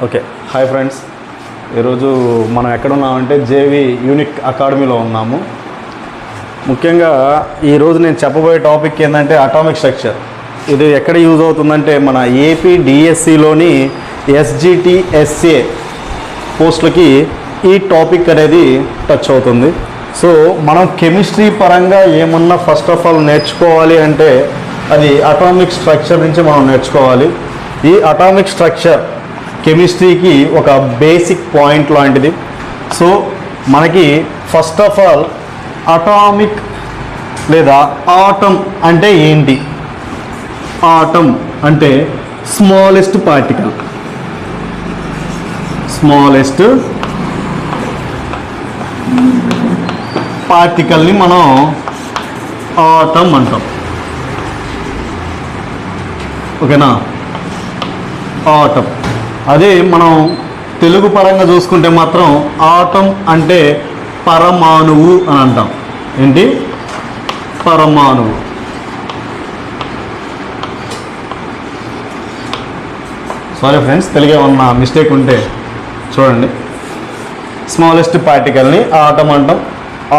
Okay hi friends, ఈరోజు మనం ఎక్కడ ఉన్నామంటే జేవి యూనిక్ అకాడమీలో ఉన్నాము. ముఖ్యంగా ఈరోజు నేను చెప్పబోయే టాపిక్ ఏంటంటే అటామిక్ స్ట్రక్చర్. ఇది ఎక్కడ యూజ్ అవుతుందంటే మన ఏపీ డిఎస్సిలోని ఎస్జిటిఎస్ఏ పోస్టులకి ఈ టాపిక్ అనేది టచ్ అవుతుంది. సో మనం కెమిస్ట్రీ పరంగా ఏమన్నా ఫస్ట్ ఆఫ్ ఆల్ నేర్చుకోవాలి అంటే అది అటామిక్ స్ట్రక్చర్ నుంచి మనం నేర్చుకోవాలి. ఈ అటామిక్ స్ట్రక్చర్ కెమిస్ట్రీకి ఒక బేసిక్ పాయింట్ లాంటిది. సో మనకి ఫస్ట్ ఆఫ్ ఆల్ అటామిక్ లేదా ఆటమ్ అంటే ఏంటి? ఆటమ్ అంటే స్మాలెస్ట్ పార్టికల్. స్మాలెస్ట్ పార్టికల్ని మనం ఆటమ్ అంటాం. ఓకేనా? ఆటమ్. అదే మనం తెలుగు పరంగా చూసుకుంటే మాత్రం ఆటమ్ అంటే పరమాణువు అని అంటాం. ఏంటి? పరమాణువు. సారీ ఫ్రెండ్స్, తెలుగు ఏమన్నా మిస్టేక్ ఉంటే చూడండి. స్మాలెస్ట్ పార్టికల్ని ఆటమ్ అంటాం.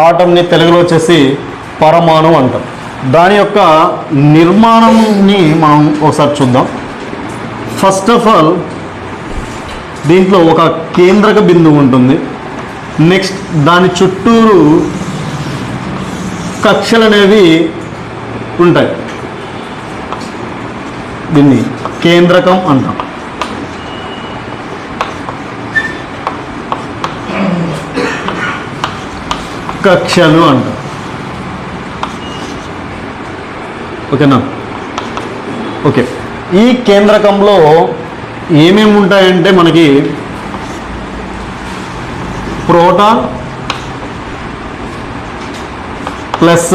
ఆటమ్ని తెలుగులో వచ్చేసి పరమాణువు అంటాం. దాని యొక్క నిర్మాణంని మనం ఒకసారి చూద్దాం. ఫస్ట్ ఆఫ్ ఆల్ దీంట్లో ఒక కేంద్రక బిందువు ఉంటుంది. నెక్స్ట్ దాని చుట్టూరు కక్షలు అనేవి ఉంటాయి. దీన్ని కేంద్రకం అంటాం. కక్షలు అంటాం. ఓకేనా? ఓకే. ఈ కేంద్రకంలో ఏమేమి ఉంటాయంటే మనకి ప్రోటాన్ ప్లస్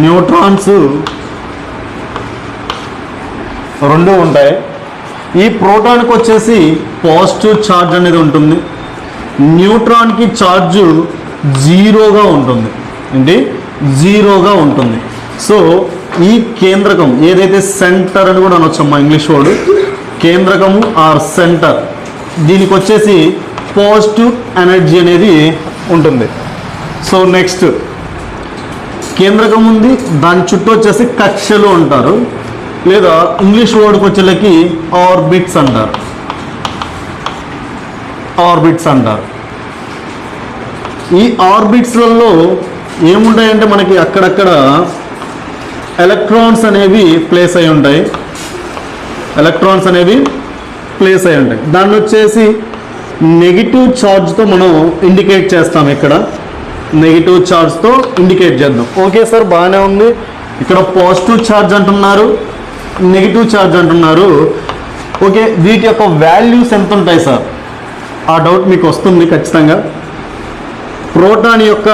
న్యూట్రాన్స్ రెండు ఉంటాయి. ఈ ప్రోటాన్కి వచ్చేసి పాజిటివ్ ఛార్జ్ అనేది ఉంటుంది. న్యూట్రాన్కి ఛార్జు జీరోగా ఉంటుంది. ఏంటి? జీరోగా ఉంటుంది. సో ఈ కేంద్రకం ఏదైతే సెంటర్ అని కూడా అనొచ్చమ్మా, ఇంగ్లీష్ వర్డ్. కేంద్రకము ఆర్ సెంటర్, దీనికి వచ్చేసి పాజిటివ్ ఎనర్జీ అనేది ఉంటుంది. సో నెక్స్ట్ కేంద్రకం ఉంది, దాని చుట్టూ వచ్చేసి కక్షలు అంటారు, లేదా ఇంగ్లీష్ వర్డ్కి వచ్చేలకి ఆర్బిట్స్ అంటారు. ఆర్బిట్స్ అంటారు. ఈ ఆర్బిట్స్లలో ఏముంటాయంటే మనకి అక్కడక్కడ ఎలక్ట్రాన్స్ అనేవి ప్లేస్ అయి ఉంటాయి. ఎలక్ట్రాన్స్ అనేవి ప్లేస్ అయి ఉంటాయి. దాన్ని వచ్చేసి నెగిటివ్ ఛార్జ్తో మనం ఇండికేట్ చేస్తాం. ఇక్కడ నెగిటివ్ ఛార్జ్తో ఇండికేట్ చేద్దాం. ఓకే సార్, బాగానే ఉంది. ఇక్కడ పాజిటివ్ ఛార్జ్ అంటున్నారు, నెగిటివ్ ఛార్జ్ అంటున్నారు. ఓకే, వీటి యొక్క వాల్యూస్ ఎంత ఉంటాయి సార్? ఆ డౌట్ మీకు వస్తుంది ఖచ్చితంగా. ప్రోటాన్ యొక్క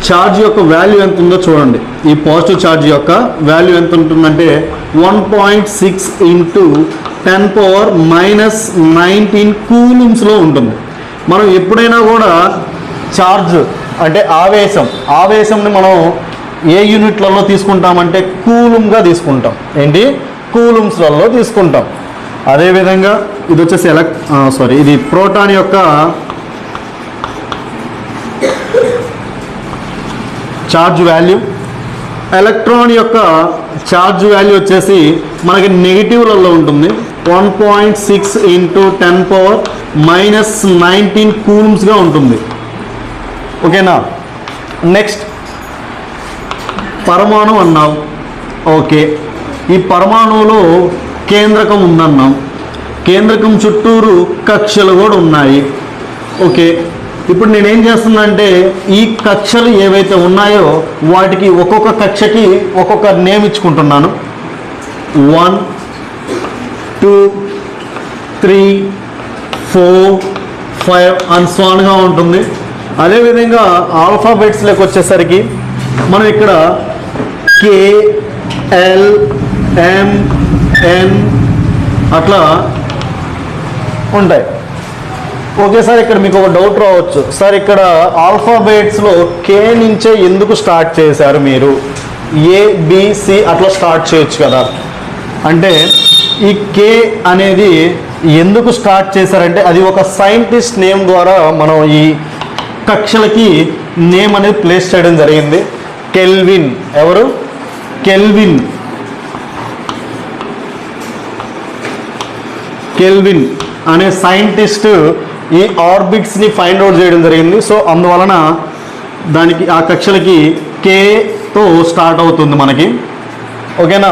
ఛార్జ్ యొక్క వాల్యూ ఎంత ఉందో చూడండి. ఈ పాజిటివ్ ఛార్జ్ యొక్క వాల్యూ ఎంత ఉంటుందంటే 1.6 × 10⁻⁻19 కూలుమ్స్లో ఉంటుంది. మనం ఎప్పుడైనా కూడా ఛార్జ్ అంటే ఆవేశంని మనం ఏ యూనిట్లలో తీసుకుంటామంటే కూలుమ్గా తీసుకుంటాం. ఏంటి? కూలుమ్స్లలో తీసుకుంటాం. అదేవిధంగా ఇది వచ్చేసి ఇది ప్రోటాన్ యొక్క ఛార్జ్ వాల్యూ. ఎలక్ట్రాన్ యొక్క ఛార్జ్ వాల్యూ వచ్చేసి మనకి నెగిటివ్లలో ఉంటుంది. 1.6 × 10⁻⁻19 కూలుమ్స్గా ఉంటుంది. ఓకేనా? నెక్స్ట్ పరమాణు అన్నాం. ఓకే, ఈ పరమాణువులో కేంద్రకం ఉందన్నాం. కేంద్రకం చుట్టూరు కక్షలు కూడా ఉన్నాయి. ఓకే, ఇప్పుడు నేనేం చేస్తున్నానంటే ఈ కక్షలు ఏవైతే ఉన్నాయో వాటికి ఒక్కొక్క కక్షకి ఒక్కొక్క నేమ్ ఇచ్చుకుంటున్నాను. 1 2 3 4 5 అండ్ సో ఆన్గా ఉంటుంది. అదేవిధంగా ఆల్ఫాబెట్స్లోకి వచ్చేసరికి మనం ఇక్కడ K L M N అట్లా ఉంటాయి. ఓకే సార్, ఇక్కడ మీకు ఒక డౌట్ రావచ్చు. సార్ ఇక్కడ ఆల్ఫాబెట్స్లో కే నుంచే ఎందుకు స్టార్ట్ చేశారు మీరు? ఏబిసి అట్లా స్టార్ట్ చేయొచ్చు కదా అంటే ఈ కే అనేది ఎందుకు స్టార్ట్ చేశారంటే అది ఒక సైంటిస్ట్ నేమ్ ద్వారా మనం ఈ కక్షలకి నేమ్ అనేది ప్లేస్ చేయడం జరిగింది. కెల్విన్. ఎవరు? కెల్విన్. కెల్విన్ అనే సైంటిస్ట్ ఈ ఆర్బిట్స్ని ఫైండ్ అవుట్ చేయడం జరిగింది. సో అందువలన దానికి ఆ కక్షలకి కేతో స్టార్ట్ అవుతుంది మనకి. ఓకేనా?